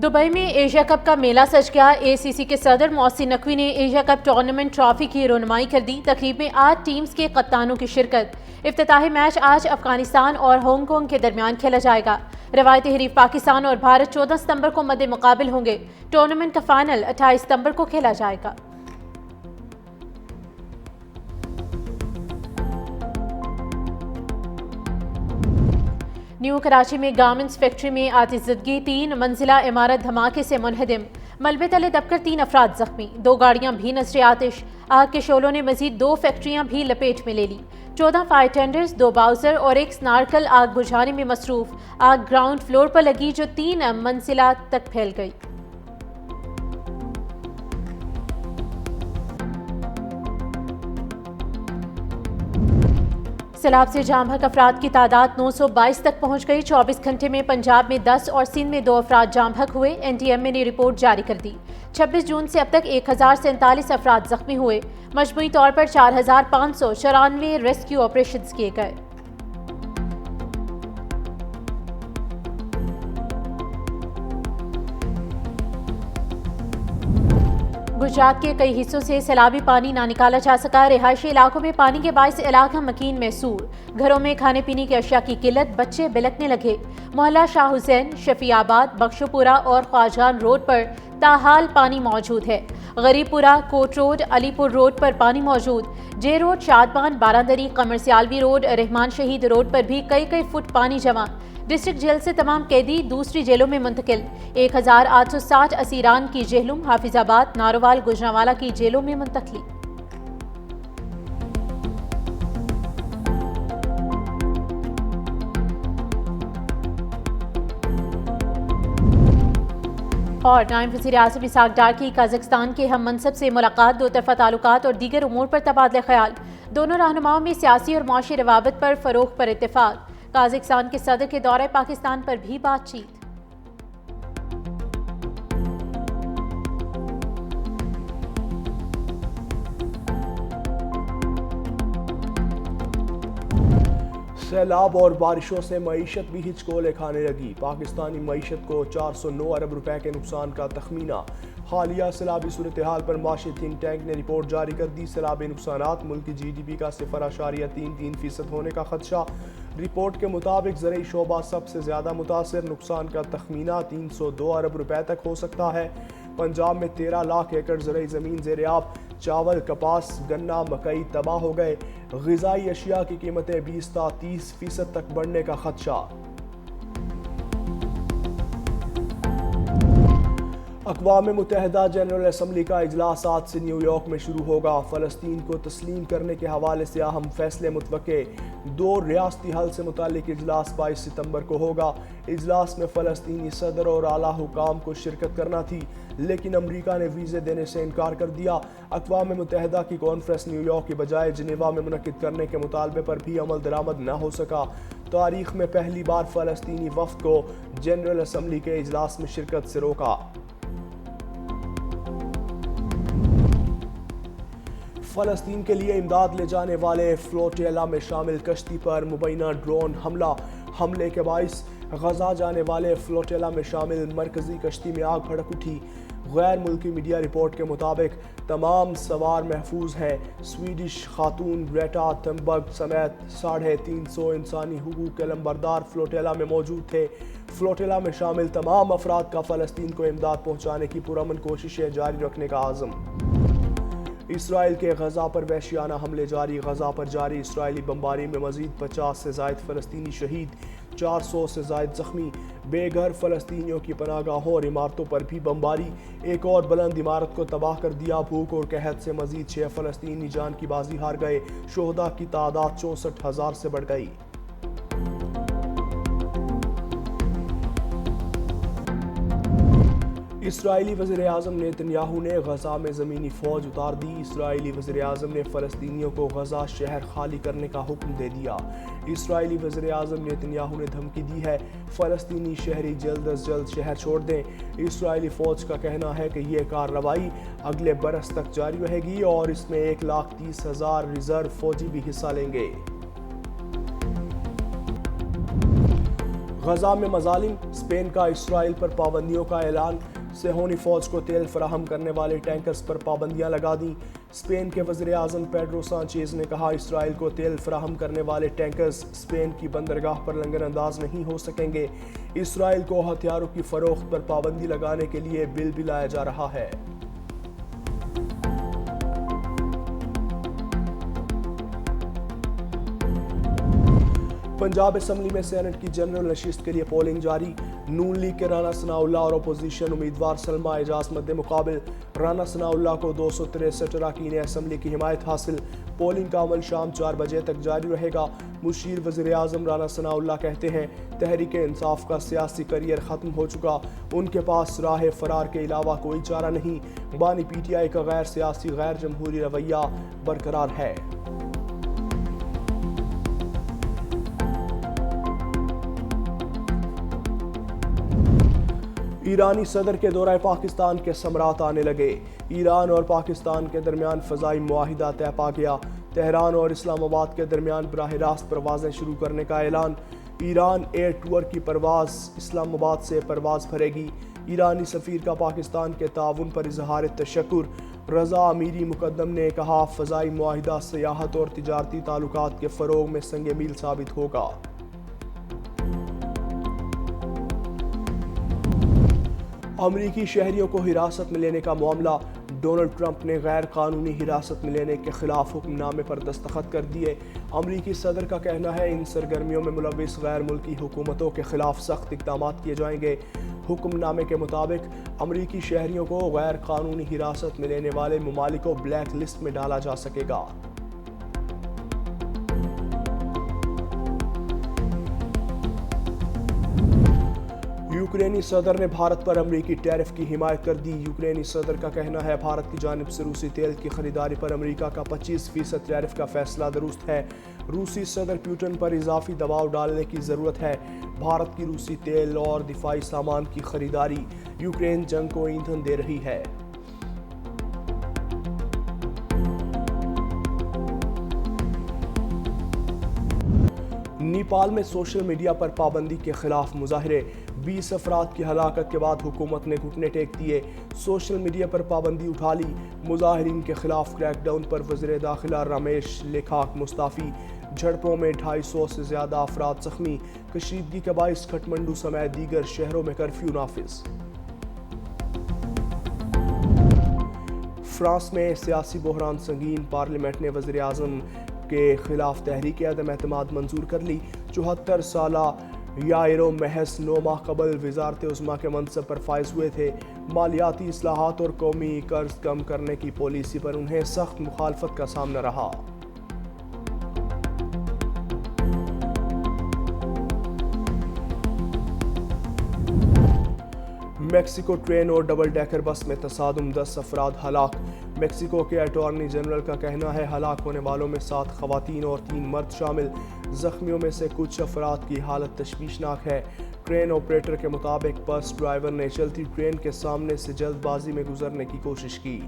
Dubai में Asia cup का मेला सज गया। एसीसी के सदर मोहसिन नकवी ने एशिया कप टूर्नामेंट ट्रॉफी की रोनुमाई कर दी। तकरीब में 8 टीम्स के कप्तानों की शिरकत। इफ्तिताही मैच आज अफगानिस्तान और हांगकांग के दरमियान खेला जाएगा। रवायती हरीफ पाकिस्तान और भारत 14 सितंबर को मद्दे मुकाबिल होंगे। टूर्नामेंट का फाइनल 28 सितंबर को खेला जाएगा। न्यू कराची में गारमेंट्स फैक्ट्री में आतिशज़दगी, 3 मंजिला इमारत धमाके से मुनहदिम। मलबे तले दबकर 3 अफराद जख्मी। 2 गाड़ियां भी नजरे आतिश। आग के शोलों ने मजीद 2 फैक्ट्रियां भी लपेट में ले ली। 14 फायर टेंडर्स, 2 बाउजर और 1 स्नार्कल आग बुझाने में मसरूफ। आग ग्राउंड फ्लोर पर लगी जो 3 मंजिला तक फैल गई। सैलाब से जाम बहक अफराद की तादाद 922 तक पहुंच गई। 24 घंटे में पंजाब में 10 और सिंध में 2 अफराद जाम बहक हुए। NTMA ने रिपोर्ट जारी कर दी। 26 जून से अब तक 1047 अफराद जख्मी हुए। मजमूई तौर पर 4594 रेस्क्यू ऑपरेशंस किए गए। गुजरात के कई हिस्सों से सैलाबी पानी ना निकाला जा सका। रिहायशी इलाकों में पानी के बायस इलाका मकीन महसूर। घरों में खाने पीने की अशिया की किल्लत, बच्चे बिलखने लगे। मोहल्ला शाह हुसैन, शफियाबाद, बख्शोपुरा और ख्वाजान रोड पर ताहाल पानी मौजूद है। Garibpura, coat road, Alipur road पर पानी मौजूद। जे रोड, शादबान, बारादरी, कमर सियालवी रोड, रहमान शहीद रोड पर भी कई फुट पानी जमा। डिस्ट्रिक्ट जेल से तमाम कैदी दूसरी जेलों में मुंतकिल। 1860 असीरान की जेहलुम, हाफिजाबाद, नारोवाल, गुजरांवाला की जेलों में मुंतकली। और नायब वज़ीर आज़म इसाक डार की कजाकिस्तान के हम मनसब से मुलाकात। 2 तरफ़ा ताल्लुकात और दीगर उमूर पर तबादला ख्याल। दोनों रहनुमाओं में सियासी और मुआशी रवाबत पर फ़रोग़ पर इत्तेफाक। कजाकिस्तान के सदर के दौरे पाकिस्तान पर भी बातचीत। सैलाब और बारिशों से मईशत भी हिचकोले खाने लगी। पाकिस्तानी मईशत को 409 अरब रुपए के नुकसान का तखमीना। हालिया सैलाबी सूरत हाल पर माशी थिंक टैंक ने रिपोर्ट जारी कर दी। सैलाबी नुकसानात मुल्क की GDP का 0.33% होने का खदशा। रिपोर्ट के मुताबिक ज़रई शोबा सबसे ज़्यादा मुतासर। नुकसान का तखमीना 302 अरब रुपए तक हो सकता है। पंजाब में 13 लाख एकड़ ज़रई ज़मीन ज़ेर-ए-आब। चावल, कपास, गन्ना, मकई तबाह हो गए। ग़िज़ाई अशिया की कीमतें 20 से 30% तक बढ़ने का खदशा। अक़वाम मुत्तहिदा जनरल असम्बली का इजलास आज से न्यूयॉर्क में शुरू होगा। फ़लस्तीन को तस्लीम करने के हवाले से अहम फैसले मुतवक्के। 2 रियासती हल से मुतालिक इजलास 22 सितंबर को होगा। इजलास में फ़लस्तीनी सदर और आला हुकाम को शिरकत करना थी, लेकिन अमरीका ने वीज़े देने से इनकार कर दिया। अक़वाम मुत्तहिदा की कॉन्फ्रेंस न्यूयॉर्क के बजाय जिनेवा में मुनक़िद करने के मुतालबे पर भी अमल दरामद न हो सका। तारीख़ में पहली बार फ़लस्तीनी वफ़द को जनरल असम्बली के इजलास में शिरकत से रोका। फ़लस्तीन के लिए इमदाद ले जाने वाले फ्लोटिला में शामिल कश्ती पर मुबैना ड्रोन हमले के बाइस गजा जाने वाले फ्लोटिला में शामिल मरकजी कश्ती में आग भड़क उठी। गैर मुल्की मीडिया रिपोर्ट के मुताबिक तमाम सवार महफूज हैं। स्वीडिश खातून ग्रेटा थुनबर्ग समेत 350 इंसानी हुकूक के लंबरदार फ्लोटिला में मौजूद थे। फ्लोटिला में शामिल तमाम अफराद का फ़लस्तीन को इमदाद पहुँचाने की पुरअमन कोशिशें जारी रखने का आज़म। इसराइल के गजा पर वहशियाना हमले जारी। गजा पर जारी इसराइली बमबारी में मजीद 50 से ज़ायद फ़लस्तीनी शहीद, 400 से ज़ायद ज़ख्मी। बेघर फ़लस्तीनियों की पनाहगाहों और इमारतों पर भी बमबारी। एक और बुलंद इमारत को तबाह कर दिया। भूख और कहत से मजीद 6 फ़लस्तीनी जान की बाजी हार गए। शोहदा की तादाद 64,000 से बढ़ गई। इसराइली वज़ीर आज़म नेतन्याहू ने गजा में ज़मीनी फ़ौज उतार दी। इसराइली वज़ीर आज़म ने फ़लस्तीनियों को गजा शहर खाली करने का हुक्म दे दिया। इसराइली वज़ीर आज़म नेतन्याहू ने धमकी दी है फ़लस्तीनी शहरी जल्द अज जल्द शहर छोड़ दें। इसराइली फ़ौज का कहना है कि यह कार्रवाई अगले बरस तक जारी रहेगी और इसमें 1,30,000 रिज़र्व फ़ौजी भी हिस्सा लेंगे। غزہ میں مظالم، اسپین کا اسرائیل پر پابندیوں کا اعلان، صہیونی فوج کو تیل فراہم کرنے والے ٹینکرز پر پابندیاں لگا دیں۔ اسپین کے وزیر اعظم پیڈرو سانچیز نے کہا اسرائیل کو تیل فراہم کرنے والے ٹینکرز اسپین کی بندرگاہ پر لنگر انداز نہیں ہو سکیں گے۔ اسرائیل کو ہتھیاروں کی فروخت پر پابندی لگانے کے لیے بل بھی لایا جا رہا ہے۔ پنجاب اسمبلی میں سینٹ کی جنرل نشست کے لیے پولنگ جاری۔ نون لیگ کے رانا ثناءاللہ اور اپوزیشن امیدوار سلمہ اعجاز مد مقابل۔ رانا ثناءاللہ کو 263 اراکین اسمبلی کی حمایت حاصل۔ پولنگ کا عمل شام 4 بجے تک جاری رہے گا۔ مشیر وزیر اعظم رانا ثناءاللہ کہتے ہیں تحریک انصاف کا سیاسی کیریئر ختم ہو چکا، ان کے پاس راہ فرار کے علاوہ کوئی چارہ نہیں۔ بانی پی ٹی آئی کا غیر سیاسی غیر جمہوری رویہ برقرار ہے۔ ایرانی صدر کے دورہ پاکستان کے ثمرات آنے لگے۔ ایران اور پاکستان کے درمیان فضائی معاہدہ طے پا گیا۔ تہران اور اسلام آباد کے درمیان براہ راست پروازیں شروع کرنے کا اعلان۔ ایران ایئر ٹور کی پرواز اسلام آباد سے پرواز بھرے گی۔ ایرانی سفیر کا پاکستان کے تعاون پر اظہار تشکر۔ رضا امیری مقدم نے کہا فضائی معاہدہ سیاحت اور تجارتی تعلقات کے فروغ میں سنگ میل ثابت ہوگا۔ امریکی شہریوں کو حراست میں لینے کا معاملہ۔ ڈونلڈ ٹرمپ نے غیر قانونی حراست میں لینے کے خلاف حکم نامے پر دستخط کر دیے۔ امریکی صدر کا کہنا ہے ان سرگرمیوں میں ملوث غیر ملکی حکومتوں کے خلاف سخت اقدامات کیے جائیں گے۔ حکم نامے کے مطابق امریکی شہریوں کو غیر قانونی حراست میں لینے والے ممالک کو بلیک لسٹ میں ڈالا جا سکے گا۔ یوکرینی صدر نے بھارت پر امریکی ٹیرف کی حمایت کر دی۔ یوکرینی صدر کا کہنا ہے بھارت کی جانب سے روسی تیل کی خریداری پر امریکہ کا 25% ٹیرف کا فیصلہ درست ہے۔ روسی صدر پوٹن پر اضافی دباؤ ڈالنے کی ضرورت ہے۔ بھارت کی روسی تیل اور دفاعی سامان کی خریداری یوکرین جنگ کو ایندھن دے رہی ہے۔ نیپال میں سوشل میڈیا پر پابندی کے خلاف مظاہرے۔ 20 افراد کی ہلاکت کے بعد حکومت نے گھٹنے ٹیک دیے۔ سوشل میڈیا پر پابندی اٹھا لی۔ مظاہرین کے خلاف کریک ڈاؤن پر وزیر داخلہ رمیش لیکھاک مستعفی۔ جھڑپوں میں 250 سے زیادہ افراد زخمی۔ کشیدگی کے باعث کھٹمنڈو سمیت دیگر شہروں میں کرفیو نافذ۔ فرانس میں سیاسی بحران سنگین۔ پارلیمنٹ نے وزیر اعظم کے خلاف تحریک عدم اعتماد منظور کر لی۔ 74 سالہ یائرو محض 9 ماہ قبل وزارت عظمیٰ کے منصب پر فائز ہوئے تھے۔ مالیاتی اصلاحات اور قومی قرض کم کرنے کی پالیسی پر انہیں سخت مخالفت کا سامنا رہا۔ میکسیکو ٹرین اور ڈبل ڈیکر بس میں تصادم، 10 افراد ہلاک۔ میکسیکو کے اٹارنی جنرل کا کہنا ہے ہلاک ہونے والوں میں 7 خواتین اور 3 مرد شامل۔ زخمیوں میں سے کچھ افراد کی حالت تشویشناک ہے۔ ٹرین آپریٹر کے مطابق بس ڈرائیور نے چلتی ٹرین کے سامنے سے جلد بازی میں گزرنے کی کوشش کی۔